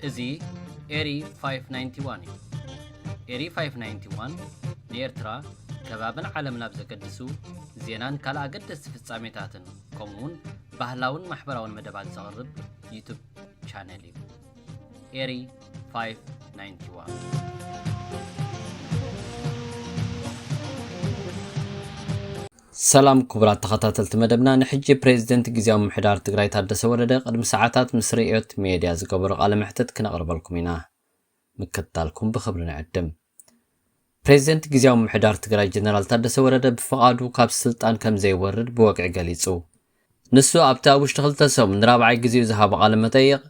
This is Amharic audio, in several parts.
إزي إيري 591 إيري 591 نيرترا كبابن عالمنا بزقدسو زينان كالا قدس في الساميتاتن كومون بهلاون محبراون مدبات زغرب يوتيوب شانلي إيري 591 سلام كبرات تخطاتلت مدبنا نحجي بريزيدنت جزياو محدار تقراي تادس ولده قدم ساعات مسريات ميديا زقبر قال محتد كنا قربلكم هنا مكتالكم بخبرنا عدم بريزيدنت جزياو محدار تقراي جنرال تادس ولده بفقادو كاب سلطان كم زي ورد بوقع قليصو نسو ابتا وشتغلت سو من رابعي جزيو زهاب قال متيق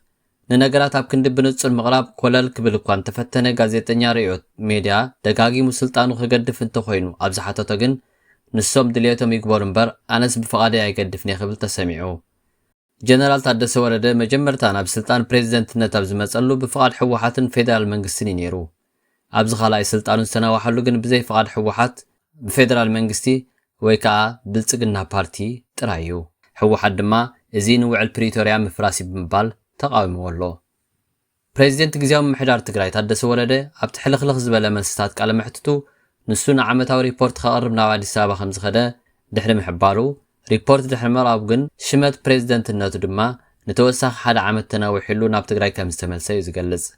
ننقرات اب كند بنصر مغرب كولل كبل كوان تفتنه غازيتنيا ريوت ميديا دقاقي مسلطانو خقدف انت خوينو ابزحاتو تغن نسوم دليتهم يكبر مبر أنس بفقادة يقدفني قبل تسمعوا جنرال تادس ورده مجمرتان بسلطان بريزيدنت نتابز مسألو بفقاد حوحات فيدرال منغستي نيرو أبز خلاي سلطان سنة وحلو جن بزي فقاد حوحات بفيدرال منغستي ويكا بلتقنا بارتي ترايو حوحات دما ازين وعل بريتوريا مفراسي بمبال تقاوم والله بريزيدنت جزياو محدار تقراي تادس ورده أبت حلخلخ زبالة منستات كالا محتتو نسونا عمتاو ريبورت خقرب ناو عدي سابا خمس خدا دحر محبارو ريبورت دحر مرابقن شمت بريزيدنت الناتو دما نتوسخ حدا عمت تناوي حلو ناب تقراي كمستملسا يزقلز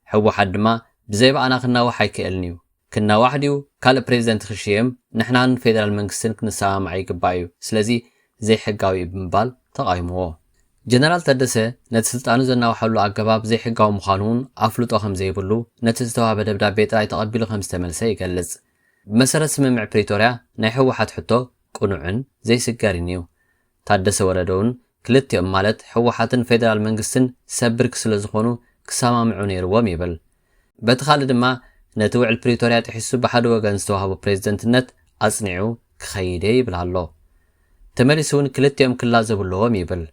حو حد ما بزي بقى ناخنا وحي كألنيو كنا واحديو كال بريزيدنت خشيم نحنان فيدرال منكسن كنسا معي قبايو سلازي زي حقاوي بمبال تقايموه جنرال تدسه نتسلطانو زناو حلو عقباب زي حقاو مخانون أفلوطو خمزي يبلو نتستوها بدبدا بيت راي تقبلو خمستملسا يقلز بمسارة سممع بريتوريا نايحو واحد حتو قنوعن زي سكارينيو تادس وردون كلت يوم مالت حوحاتن فيدرال منغستن سبرك سلزخونو كساما معونيروام يبل بتخالد ما نتوع البريتوريا تحسو بحد وغان استوهابو بريزيدنتنت أصنعو كخيدي يبلالو تماليسون كلت يوم كلا زبلوام يبل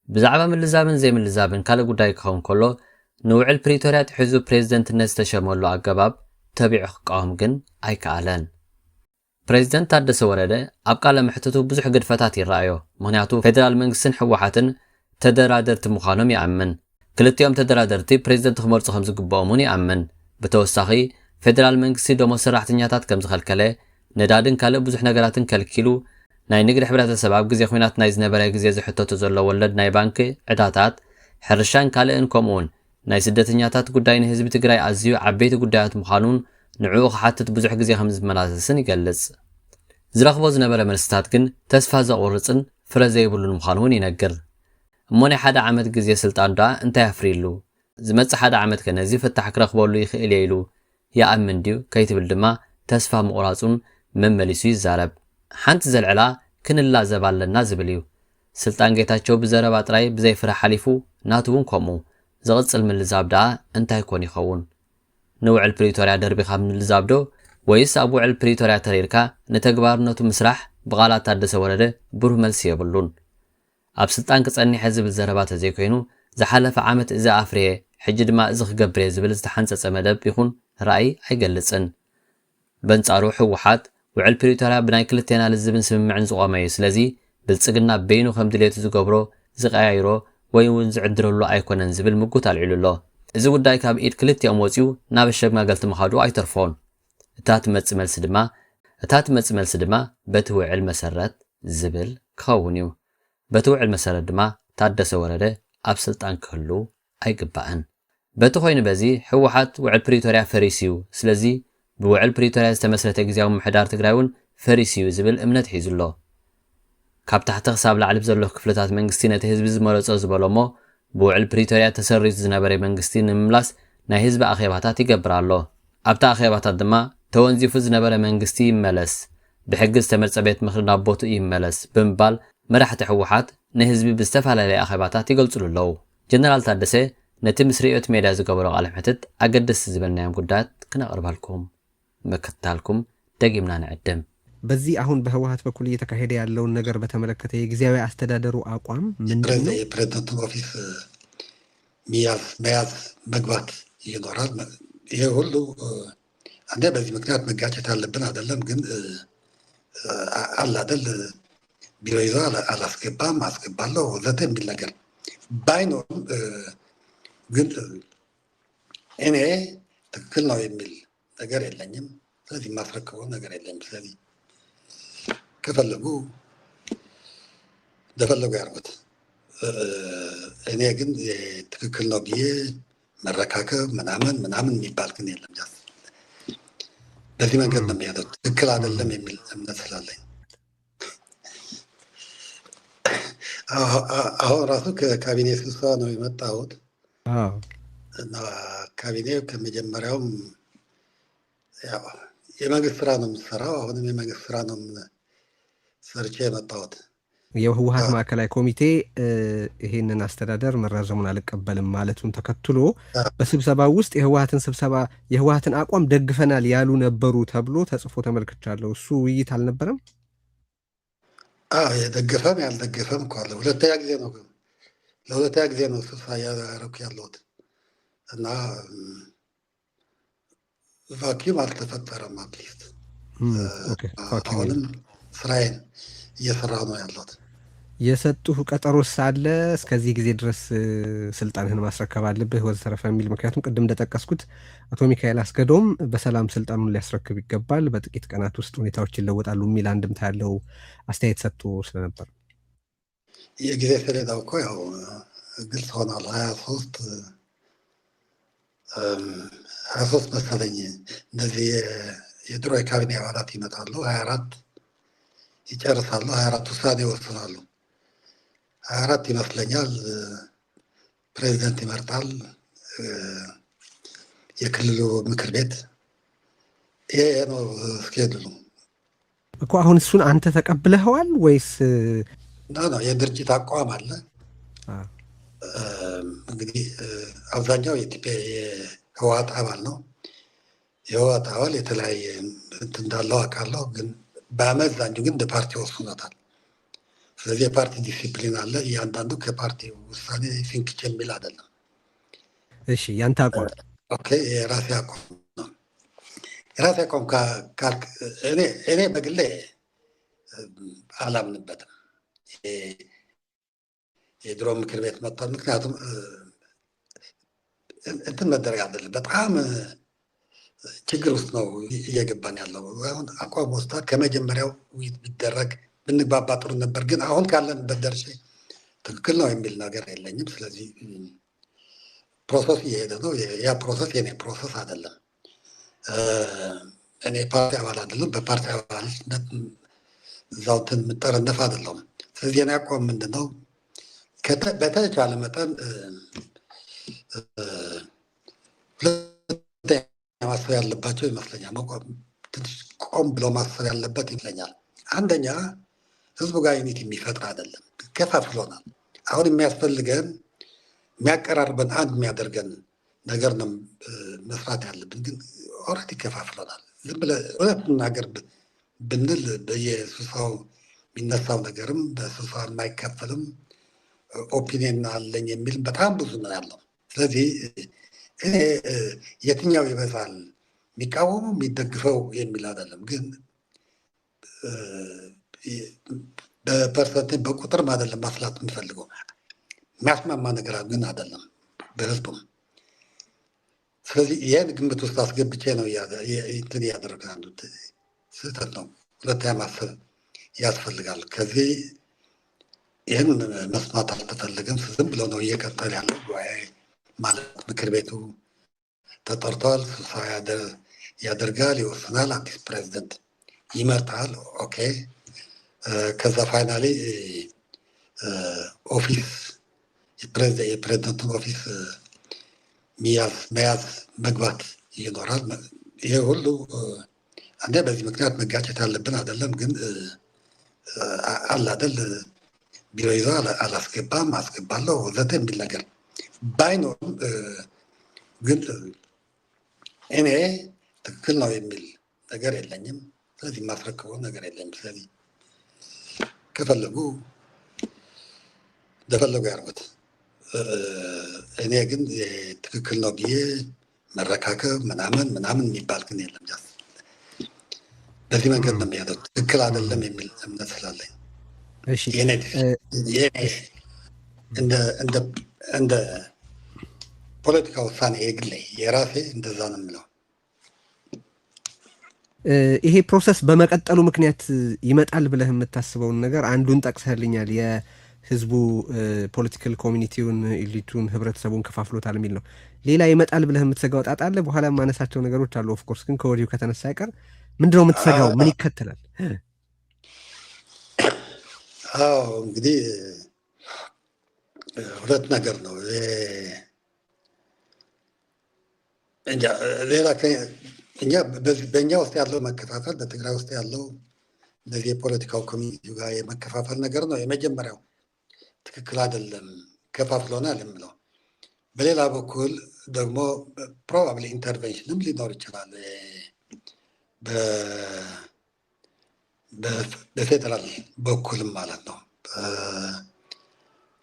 بزعبا من اللزابن زي من اللزابن كالا قداي كخون كله نوع البريتوريا تحزو بريزيدنتنت تشمولو عقباب تبع حقهم جن أي كألان. بريزيدنت تادس ورده أبقى لمحتته بزح قدفتات الرأيو مهنياتو فيدرال منغسن حوحاتن تدرادرت مخانم يأمن كلتيوم تدرادرتي بريزيدنت خمرت خمس قبامون يأمن بتوساخي فيدرال منغسي دومو سراحتنياتات كمز خلكله ندادن كاله بزح نقراتن كالكيلو ناي نقر حبرات السباب قزي خوينات نايز نبرا قزي زحطو تزولو ولد ناي بانك عداتات حرشان كاله انكمون ناي سدتنياتات قداين هزب تقراي أزيو عبيت قدايات مخانون نعوخ حتى تبزح قزي خمز مناسسن يقلز زرخبو زنبرا منستات كن تسفا زغورصن فرزي بلون مخانون ينقر موني حدا عمد قزي سلطان دا انت يفريلو زمت حدا عمد كنزي فتحك رخبولو يخيل يلو يا أمن ديو كيتب الدماء تسفا مقراصون من مليسو يزارب حانت زلعلا كن الله زبال لنا زبليو سلطان قيتاتشو بزربات راي بزي فرح حليفو ناتوون كومو زغصل من الزابدا انت يكون يخون نوع البريتوريا دربي خاب من الزابدو ويس أبوع البريتوريا تريركا نتقبار نوتو مسرح بغالات تادس ورده بروه ملسي يبلون أب سلطان كتصني حزب الزربات زي كوينو زحالف عامت إزا أفريه حجد ما إزخ قبريه زبل استحانسة مدب يخون رأي أيقلسن بنت أروحو وحات وعل بريتوريا بناي كلتينا للزبن سممعن زغامي سلازي بلتسقنا بينو خمدليتو زقبرو زغايرو ويون زعدرلو أيكونن زبل مقوت العلو الله إذا وداي كاب إيد كلتي أموزيو نابشك ما قلت مخادو أي ترفون تات متسمل سدما بتوع المسرات زبل كونيو بتوع المسرات دما تادس ورده أبسلطان كله أي قبعن بتخوين بزي حوحات وعل بريتوريا فريسيو سلازي بوعل بريتوريا استمسرت اجزاو محدار تقراون فريسيو زبل امنت حيزلو كاب تحت حساب لعلب زلو كفلتات منغستي نت حزب زمرصو زبلومو بوعل بريتوريا تسريت زنبري منغستي نملاس ናይ ህዝቢ ኣኼባታት ይገብራሎ ኣብታ ኣኼባታት ድማ ተወንዚፉ ዝነበረ መንግስቲ ይመለስ ብሕጊ ዝተመርጸ ቤት ምክሪ ናብ ቦቱ ይመለስ ብምባል መራሕቲ ሕወሓት ንህዝቢ ብዝተፈላለየ ኣኼባታት ይገልጹሉ ኣለዉ ጀነራል ታደሰ ነቲ ምስ ርዕዮት ሜድያ ዝገበሮ ቃለ መሕትት ኣገደስቲ ዝበልናዮም ጉዳያት ክነቕርባልኩም መከታልኩም ደጊምና ንዕድም በዚህ አሁን በህወሓት በኩል እየተካሄደ ያለውን ነገር በተመለከተ የጊዜያዊ አስተዳደሩ አቋም ምንድነው? የፕሬዝዳንቱ ኦፊስ መያዝ መግባት ይኖራል። ይሄ ሁሉ አንደ በዚህ ምክንያት መጋጨት አለብን አይደለም፣ ግን አለ አይደል ቢሮ ይዞ አላስገባም አስገባለሁ ወዘተ የሚል ነገር ባይኖርም ግን እኔ ትክክል ነው የሚል ነገር የለኝም። ስለዚህ የማስረክበው ነገር የለኝም። ስለዚህ ከፈለጉ እንደፈለጉ ያርጉት። እኔ ግን ትክክል ነው ብዬ መረካከብ ምናምን የሚባል ግን የለም። ጃስ በዚህ መንገድ ነው የሚሄደው። ትክክል አይደለም የሚል እምነት ስላለኝ አሁን ራሱ ከካቢኔ ስብሰባ ነው የመጣሁት እና ካቢኔ ከመጀመሪያውም ያው የመንግስት ስራ ነው የምሰራው። አሁንም የመንግስት ስራ ነው ሰርቼ የመጣሁት። የህወሀት ማዕከላዊ ኮሚቴ ይሄንን አስተዳደር መራዘሙን አልቀበልም ማለቱን ተከትሎ በስብሰባው ውስጥ የህወሀትን አቋም ደግፈናል ያሉ ነበሩ ተብሎ ተጽፎ ተመልክቻለሁ። እሱ ውይይት አልነበረም? የደገፈም ያልደገፈም እኮ አለ። ለሁለተኛ ጊዜ ነው ስብሰባ እያደረኩ ያለሁት እና ቫኪዩም አልተፈጠረም። አትሊስት አሁንም ስራዬን እየሰራ ነው ያለሁት። የሰጡህ ቀጠሮስ አለ እስከዚህ ጊዜ ድረስ ስልጣንህን ማስረከብ አለብህ ወዘተረፈ የሚል? ምክንያቱም ቅድም እንደጠቀስኩት አቶ ሚካኤል አስገዶም በሰላም ስልጣኑን ሊያስረክብ ይገባል፣ በጥቂት ቀናት ውስጥ ሁኔታዎች ይለወጣሉ የሚል አንድምታ ያለው አስተያየት ሰጥቶ ስለነበር የጊዜ ሰሌዳው እኮ ያው ግልጽ ሆኗል። 23 መሰለኝ እነዚህ የድሮ የካቢኔ አባላት ይመጣሉ፣ 24 ይጨርሳሉ፣ 24 ውሳኔ ይወስናሉ። 24 ይመስለኛል ፕሬዚደንት ይመርጣል የክልሉ ምክር ቤት። ይሄ ነው እስኬድሉ እኮ። አሁን እሱን አንተ ተቀብለኸዋል ወይስ? ነው የድርጅት አቋም አለ። እንግዲህ አብዛኛው የኢትዮጵያ የህወሓት አባል ነው። የህወሓት አባል የተለያየ እንትን እንዳለው አውቃለሁ፣ ግን በአመዛኙ ግን እንደ ፓርቲ ወስኖታል። ስለዚህ የፓርቲ ዲሲፕሊን አለ። እያንዳንዱ ከፓርቲ ውሳኔ ፊንክች የሚል አይደለም። እሺ፣ ያንተ አቋም? ኦኬ፣ የራሴ አቋም ነው። የራሴ አቋም ካልክ እኔ በግሌ አላምንበትም የድሮ ምክር ቤት መጥቷል። ምክንያቱም እንትን መደረግ አይደለም፣ በጣም ችግር ውስጥ ነው እየገባን ያለው። አሁን አቋም ወስዷል። ከመጀመሪያው ውይይት ቢደረግ ብንግባባ ጥሩ ነበር። ግን አሁን ካለንበት ደርሼ ትክክል ነው የሚል ነገር የለኝም። ስለዚህ ፕሮሰስ እየሄደ ነው። ያ ፕሮሰስ የኔ ፕሮሰስ አይደለም። እኔ ፓርቲ አባል አይደለም። በፓርቲ አባልነት እዛው እንትን የምጠረነፍ አይደለሁም። ስለዚህ የኔ አቋም ምንድን ነው? በተቻለ መጠን ሁለተኛ ማሰብ ያለባቸው ይመስለኛል። ትንሽ ቆም ብለው ማሰብ ያለበት ይመስለኛል። አንደኛ ህዝቡ ጋር ዩኒቲ የሚፈጥር አይደለም፣ ከፋፍሎናል። አሁን የሚያስፈልገን የሚያቀራርበን አንድ የሚያደርገን ነገር ነው መስራት ያለብን። ግን ኦልሬዲ ከፋፍሎናል። ዝም ብለህ እውነት መናገር ብንል በየስብሰባው የሚነሳው ነገርም በስብሰባ የማይከፈልም ኦፒኒየን አለኝ የሚል በጣም ብዙ ነው ያለው። ስለዚህ እኔ የትኛው ይበዛል የሚቃወሙ የሚደግፈው የሚል አይደለም። ግን በፐርሰንት በቁጥርም አይደለም ማስላት የምፈልገው፣ የሚያስማማ ነገር ግን አይደለም በህዝቡም። ስለዚህ ይህን ግምት ውስጥ አስገብቼ ነው እንትን እያደረገ ያሉት። ስህተት ነው። ሁለተኛ ማሰብ ያስፈልጋል። ከዚህ ይህን መስማት አልተፈለገም። ዝም ብሎ ነው እየቀጠለ ያለው ጉባኤ ማለት። ምክር ቤቱ ተጠርቷል፣ ስብሰባ ያደርጋል፣ ይወስናል፣ አዲስ ፕሬዚደንት ይመርጣል። ኦኬ። ከዛ ፋይናሊ ኦፊስ የፕሬዚደንቱን ኦፊስ መያዝ መግባት ይኖራል። ይሄ ሁሉ አንዴ በዚህ ምክንያት መጋጨት ያለብን አይደለም። ግን አላደል ቢሮ ይዞ አላስገባም አስገባለሁ ወዘተ የሚል ነገር ባይኖርም ግን እኔ ትክክል ነው የሚል ነገር የለኝም። ስለዚህ የማስረክበው ነገር የለኝም። ስለዚህ ከፈለጉ እንደፈለጉ ያርጉት። እኔ ግን ትክክል ነው ብዬ መረካከብ ምናምን የሚባል ግን የለም። ጃስ በዚህ መንገድ ነው የሚሄደው። ትክክል አይደለም የሚል እምነት ስላለኝ እንደ ፖለቲካ ውሳኔ የግሌ የራሴ እንደዛ ነው የምለው። ይሄ ፕሮሰስ በመቀጠሉ ምክንያት ይመጣል ብለህ የምታስበውን ነገር አንዱን ጠቅሰህልኛል። የህዝቡ ፖለቲካል ኮሚኒቲውን፣ ኢሊቱን፣ ህብረተሰቡን ከፋፍሎታል የሚል ነው። ሌላ ይመጣል ብለህ የምትሰጋው ጣጣ አለ? በኋላ የማነሳቸው ነገሮች አሉ። ኦፍኮርስ ግን ከወዲሁ ከተነሳ አይቀር ምንድነው የምትሰጋው? ምን ይከተላል? እንግዲህ ሁለት ነገር ነው። ሌላ እኛ በእኛ ውስጥ ያለው መከፋፈል፣ በትግራይ ውስጥ ያለው እነዚህ የፖለቲካው ኮሚኒቲ ጋር የመከፋፈል ነገር ነው የመጀመሪያው። ትክክል አይደለም፣ ከፋፍሎናል የምለው። በሌላ በኩል ደግሞ ፕሮባብሊ ኢንተርቬንሽንም ሊኖር ይችላል በፌዴራል በኩልም ማለት ነው።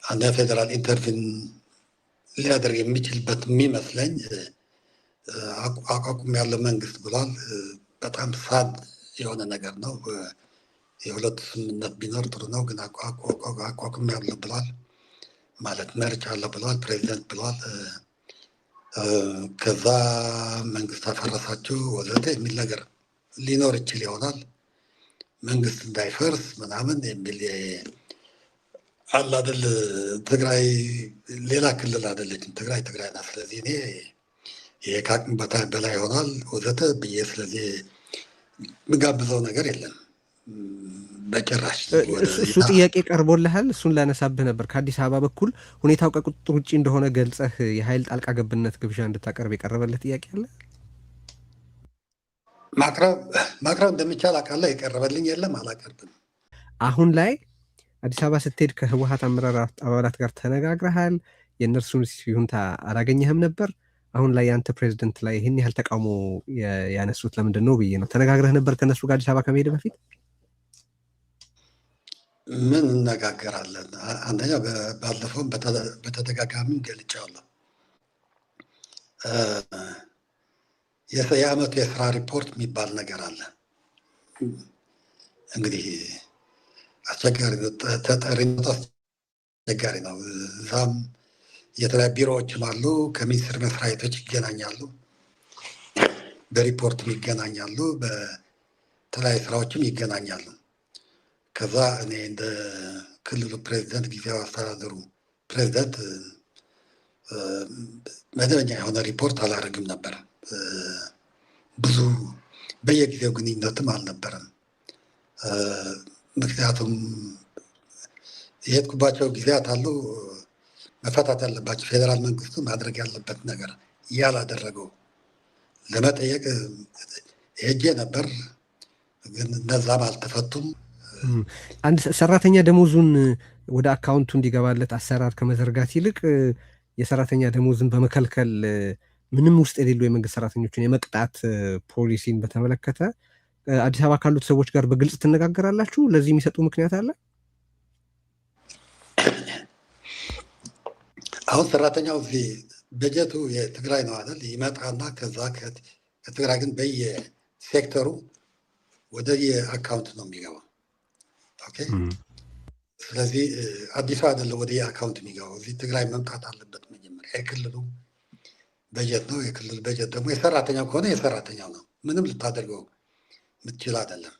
አንድ ፌዴራል ኢንተርቪን ሊያደርግ የሚችልበት የሚመስለኝ አቋቁም ያለው መንግስት ብሏል። በጣም ሳድ የሆነ ነገር ነው። የሁለቱ ስምምነት ቢኖር ጥሩ ነው። ግን አቋቁም ያለው ብሏል ማለት መርጫ አለው ብሏል፣ ፕሬዚደንት ብሏል። ከዛ መንግስት አፈረሳችሁ ወዘተ የሚል ነገር ሊኖር ይችል ይሆናል። መንግስት እንዳይፈርስ ምናምን የሚል አለ አይደል። ትግራይ ሌላ ክልል አይደለችም። ትግራይ ናት። ስለዚህ እኔ ይሄ ከአቅም በላይ ይሆናል ወዘተ ብዬ ስለዚህ ምጋብዘው ነገር የለም በጭራሽ። እሱ ጥያቄ ቀርቦልሃል? እሱን ላነሳብህ ነበር። ከአዲስ አበባ በኩል ሁኔታው ከቁጥጥር ውጭ እንደሆነ ገልጸህ የኃይል ጣልቃ ገብነት ግብዣ እንድታቀርብ የቀረበልህ ጥያቄ አለ? ማቅረብ እንደሚቻል አውቃለሁ። የቀረበልኝ የለም፣ አላቀርብም። አሁን ላይ አዲስ አበባ ስትሄድ ከህወሀት አመራር አባላት ጋር ተነጋግረሃል? የእነርሱን ይሁንታ አላገኘህም ነበር? አሁን ላይ የአንተ ፕሬዚደንት ላይ ይህን ያህል ተቃውሞ ያነሱት ለምንድን ነው ብዬ ነው። ተነጋግረህ ነበር ከእነሱ ጋር አዲስ አበባ ከመሄድ በፊት? ምን እነጋገራለን? አንደኛ ባለፈውም በተደጋጋሚ ገልጫለሁ። የአመቱ የስራ ሪፖርት የሚባል ነገር አለ። እንግዲህ አስቸጋሪ ነው፣ ተጠሪነቱ አስቸጋሪ ነው። እዛም የተለያዩ ቢሮዎችም አሉ፣ ከሚኒስቴር መስሪያ ቤቶች ይገናኛሉ፣ በሪፖርትም ይገናኛሉ፣ በተለያዩ ስራዎችም ይገናኛሉ። ከዛ እኔ እንደ ክልሉ ፕሬዚደንት፣ ጊዜያዊ አስተዳደሩ ፕሬዚደንት መደበኛ የሆነ ሪፖርት አላደርግም ነበር። ብዙ በየጊዜው ግንኙነትም አልነበረም። ምክንያቱም የሄድኩባቸው ጊዜያት አሉ መፈታት ያለባቸው ፌዴራል መንግስቱ ማድረግ ያለበት ነገር ያላደረገው ለመጠየቅ ሄጄ ነበር፣ ግን እነዛም አልተፈቱም። አንድ ሰራተኛ ደሞዙን ወደ አካውንቱ እንዲገባለት አሰራር ከመዘርጋት ይልቅ የሰራተኛ ደሞዝን በመከልከል ምንም ውስጥ የሌሉ የመንግስት ሰራተኞችን የመቅጣት ፖሊሲን በተመለከተ አዲስ አበባ ካሉት ሰዎች ጋር በግልጽ ትነጋገራላችሁ? ለዚህ የሚሰጡ ምክንያት አለ? አሁን ሰራተኛው እዚህ በጀቱ የትግራይ ነው አይደል? ይመጣና ከዛ ከትግራይ ግን በየሴክተሩ ወደ የአካውንት ነው የሚገባው። ኦኬ። ስለዚህ አዲሱ አይደለም ወደ የአካውንት የሚገባው፣ እዚህ ትግራይ መምጣት አለበት መጀመሪያ። የክልሉ በጀት ነው። የክልል በጀት ደግሞ የሰራተኛው ከሆነ የሰራተኛው ነው። ምንም ልታደርገው ምትችል አይደለም።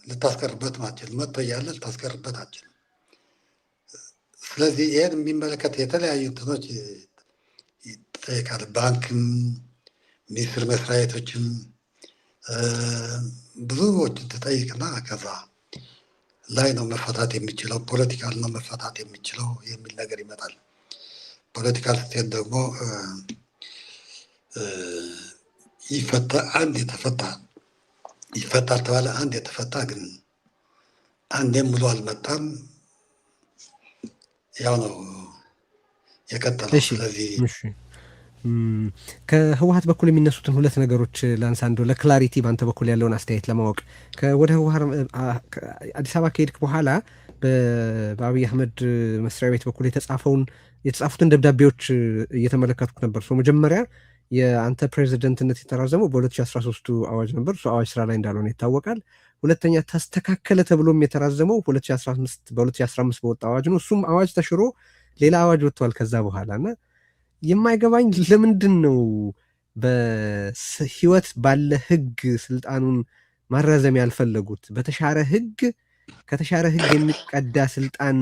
ልታስቀርበት ማችል መጥቶ እያለ ልታስቀርበት አችልም። ስለዚህ ይህን የሚመለከት የተለያዩ እንትኖች ይጠይቃል። ባንክም፣ ሚኒስቴር መስሪያ ቤቶችም ብዙዎችን ትጠይቅና ከዛ ላይ ነው መፈታት የሚችለው፣ ፖለቲካል ነው መፈታት የሚችለው የሚል ነገር ይመጣል። ፖለቲካል ስትሄድ ደግሞ አንድ የተፈታ ይፈታል ተባለ። አንድ የተፈታ ግን አንዴም ሙሉ አልመጣም፣ ያው ነው የቀጠለው። ስለዚህ ከህወሀት በኩል የሚነሱትን ሁለት ነገሮች ላንሳ፣ እንደው ለክላሪቲ በአንተ በኩል ያለውን አስተያየት ለማወቅ። ወደ ህወሀት አዲስ አበባ ከሄድክ በኋላ በአብይ አህመድ መስሪያ ቤት በኩል የተጻፉትን ደብዳቤዎች እየተመለከትኩ ነበር። መጀመሪያ የአንተ ፕሬዚደንትነት የተራዘመው በ2013 አዋጅ ነበር። እሱ አዋጅ ስራ ላይ እንዳልሆነ ይታወቃል። ሁለተኛ ተስተካከለ ተብሎም የተራዘመው በ2015 በወጣ አዋጅ ነው። እሱም አዋጅ ተሽሮ ሌላ አዋጅ ወጥቷል ከዛ በኋላ እና የማይገባኝ ለምንድን ነው በህይወት ባለ ህግ ስልጣኑን ማራዘም ያልፈለጉት? በተሻረ ህግ ከተሻረ ህግ የሚቀዳ ስልጣን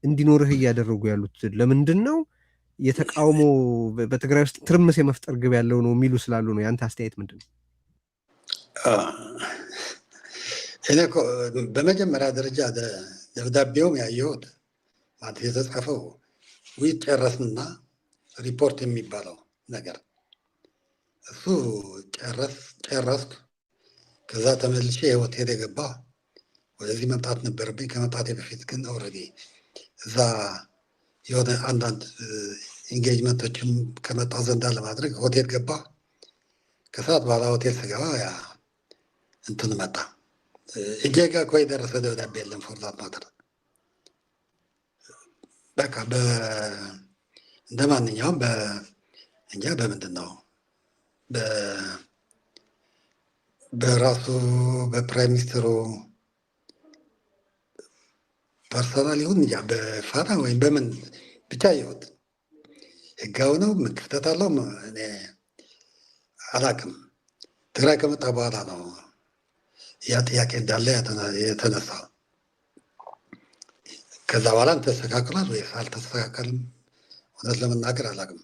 እንዲኖርህ እያደረጉ ያሉት ለምንድን ነው? የተቃውሞ በትግራይ ውስጥ ትርምስ የመፍጠር ግብ ያለው ነው የሚሉ ስላሉ ነው። ያንተ አስተያየት ምንድን ነው? እኔ እኮ በመጀመሪያ ደረጃ ደብዳቤውም ያየሁት ማለት የተጻፈው ጨረስንና ሪፖርት የሚባለው ነገር እሱ ጨረስኩ። ከዛ ተመልሼ ሆቴል የገባ ወደዚህ መምጣት ነበረብኝ። ከመምጣቴ በፊት ግን ኦልሬዲ እዛ የሆነ አንዳንድ ኢንጌጅመንቶችም ከመጣ ዘንዳ ለማድረግ ሆቴል ገባ። ከሰዓት በኋላ ሆቴል ስገባ ያ እንትን መጣ። እጄ ጋ እኮ የደረሰ ደብዳቤ የለም። ፎርዛት ማተር በቃ እንደ ማንኛውም እንጃ በምንድን ነው በራሱ በፕራይም ሚኒስትሩ ፐርሰናል ይሁን እንጃ በፋና ወይም በምን ብቻ ይሁን ህጋዊ ነው ምን ክፍተት አለው እኔ አላውቅም። ትግራይ ከመጣ በኋላ ነው ያ ጥያቄ እንዳለ የተነሳው። ከዛ በኋላ ተስተካክሏል ወይስ አልተስተካከልም እውነት ለመናገር አላውቅም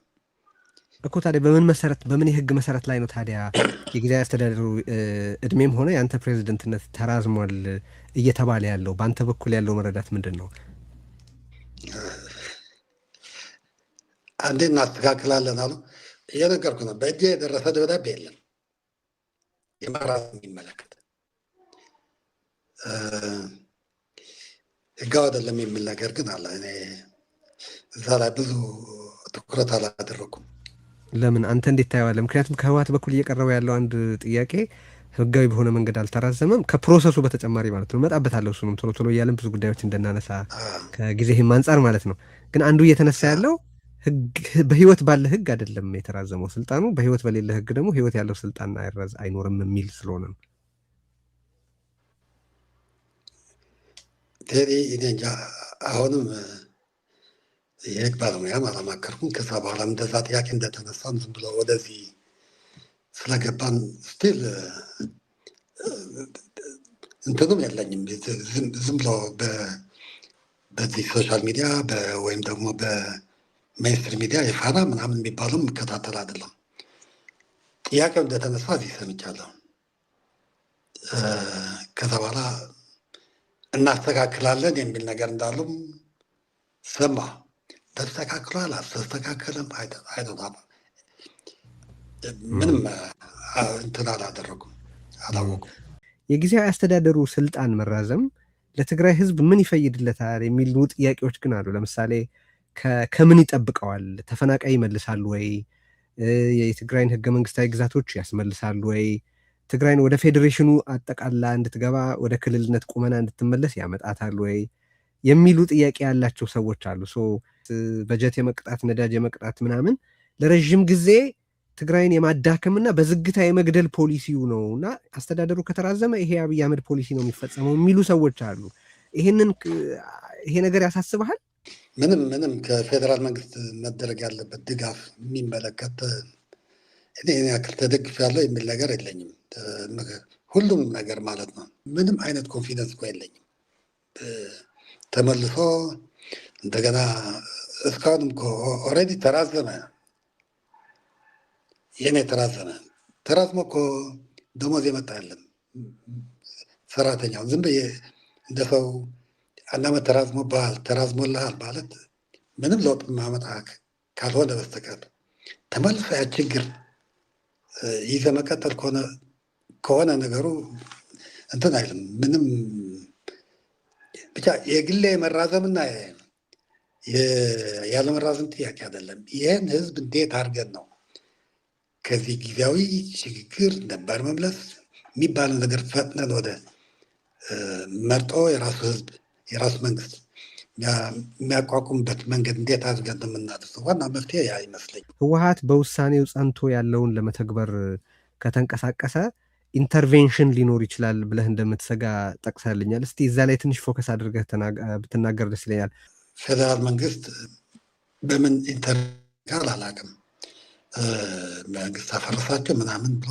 እኮ። ታዲያ በምን የህግ መሰረት ላይ ነው ታዲያ የጊዜያዊ አስተዳደሩ እድሜም ሆነ የአንተ ፕሬዚደንትነት ተራዝሟል እየተባለ ያለው? በአንተ በኩል ያለው መረዳት ምንድን ነው? አንዴ እናስተካክላለን አሉ። እየነገርኩ ነው። በእጄ የደረሰ ደብዳቤ የለም የማራዝ የሚመለከት ህጋዊ አይደለም የሚል ነገር ግን አለ። እኔ እዛ ላይ ብዙ ትኩረት አላደረኩም። ለምን አንተ እንዴት ታየዋለህ? ምክንያቱም ከህወሓት በኩል እየቀረበ ያለው አንድ ጥያቄ ህጋዊ በሆነ መንገድ አልተራዘመም፣ ከፕሮሰሱ በተጨማሪ ማለት ነው። እመጣበታለሁ እሱንም ቶሎ ቶሎ እያለን ብዙ ጉዳዮች እንድናነሳ ከጊዜህም አንጻር ማለት ነው። ግን አንዱ እየተነሳ ያለው በህይወት ባለ ህግ አይደለም የተራዘመው ስልጣኑ፣ በህይወት በሌለ ህግ ደግሞ ህይወት ያለው ስልጣን አይኖርም የሚል ስለሆነ ነው። ቴዲ እኔ እንጃ አሁንም የህግ ባለሙያም አላማከርኩም። ከዛ በኋላም እንደዛ ጥያቄ እንደተነሳም ዝም ብሎ ወደዚህ ስለገባን ስቲል እንትኑም የለኝም። ዝም ብሎ በዚህ ሶሻል ሚዲያ ወይም ደግሞ በሜንስትሪም ሚዲያ የፋና ምናምን የሚባለው የምከታተል አይደለም። ጥያቄው እንደተነሳ እዚህ ሰምቻለሁ። ከዛ በኋላ እናስተካክላለን የሚል ነገር እንዳሉም ሰማ። ተስተካክሏል አልተስተካከለም አይደለም ምንም እንትን አላደረጉም አላወቁም። የጊዜያዊ አስተዳደሩ ስልጣን መራዘም ለትግራይ ህዝብ ምን ይፈይድለታል የሚሉ ጥያቄዎች ግን አሉ። ለምሳሌ ከምን ይጠብቀዋል? ተፈናቃይ ይመልሳሉ ወይ? የትግራይን ህገ መንግስታዊ ግዛቶች ያስመልሳሉ ወይ? ትግራይን ወደ ፌዴሬሽኑ አጠቃላ እንድትገባ ወደ ክልልነት ቁመና እንድትመለስ ያመጣታል ወይ የሚሉ ጥያቄ ያላቸው ሰዎች አሉ። በጀት የመቅጣት ነዳጅ የመቅጣት ምናምን ለረዥም ጊዜ ትግራይን የማዳከምና በዝግታ የመግደል ፖሊሲው ነው እና አስተዳደሩ ከተራዘመ ይሄ አብይ አህመድ ፖሊሲ ነው የሚፈጸመው የሚሉ ሰዎች አሉ። ይሄ ነገር ያሳስበሃል? ምንም ከፌዴራል መንግስት መደረግ ያለበት ድጋፍ የሚመለከት እኔ ያክል ተደግፍ ያለው የሚል ነገር የለኝም። ሁሉም ነገር ማለት ነው። ምንም አይነት ኮንፊደንስ እኮ የለኝም። ተመልሶ እንደገና እስካሁንም እኮ ኦልሬዲ ተራዘመ። የኔ ተራዝሞ እኮ ደሞዝ የመጣ የለም። ሰራተኛው ዝም ብዬ እንደ ሰው አንድ ዓመት ተራዝሞልሃል ማለት ምንም ለውጥ ማመጣ ካልሆነ በስተቀር ተመልሶ ያ ችግር ይዘ መቀጠል ከሆነ ነገሩ እንትን አይልም። ምንም ብቻ የግሌ መራዘምና ያለመራዘም ጥያቄ አይደለም። ይህን ህዝብ እንዴት አድርገን ነው ከዚህ ጊዜያዊ ሽግግር ነባር መምለስ የሚባለው ነገር ፈጥነን ወደ መርጦ የራሱ ህዝብ የራሱ መንግስት የሚያቋቁምበት መንገድ እንዴት አድርገን የምናደርሰው ዋና መፍትሄ ያ ይመስለኝ። ህወሓት በውሳኔው ጸንቶ ያለውን ለመተግበር ከተንቀሳቀሰ ኢንተርቬንሽን ሊኖር ይችላል ብለህ እንደምትሰጋ ጠቅሰልኛል። እስቲ እዛ ላይ ትንሽ ፎከስ አድርገህ ብትናገር ደስ ይለኛል። ፌዴራል መንግስት በምን ኢንተርቬንሽን ጋር አላውቅም። መንግስት አፈረሳቸው ምናምን ብሎ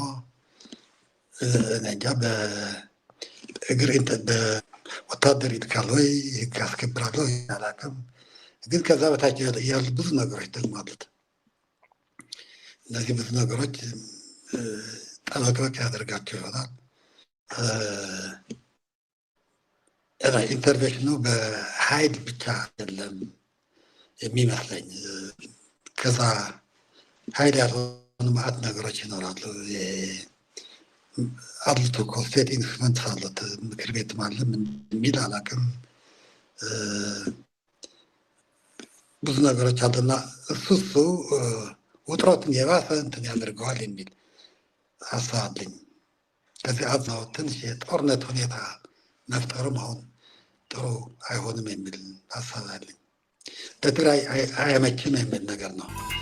እንጃ በእግር በወታደር ይልካል ወይ ህግ አስከብራለሁ አላውቅም። ግን ከዛ በታች ያሉ ብዙ ነገሮች ደግሞ አሉት። እነዚህ ብዙ ነገሮች ጠበቅበቅ ያደርጋቸው ይሆናል። ኢንተርቬንሽኑ በኃይል ብቻ አይደለም የሚመስለኝ። ከዛ ኃይል ያልሆኑ ማዕት ነገሮች ይኖራሉ። አሉት እኮ ስቴት ኢንስትሩመንትስ አሉት። ምክር ቤት ማለም የሚል አላውቅም። ብዙ ነገሮች አሉና እሱ ውጥረትን የባሰ እንትን ያደርገዋል የሚል ሀሳብ አለኝ። ከዚህ አብዛው ትንሽ የጦርነት ሁኔታ መፍጠሩም አሁን ጥሩ አይሆንም የሚል ሀሳብ አለኝ። ለትግራይ አያመችም የሚል ነገር ነው።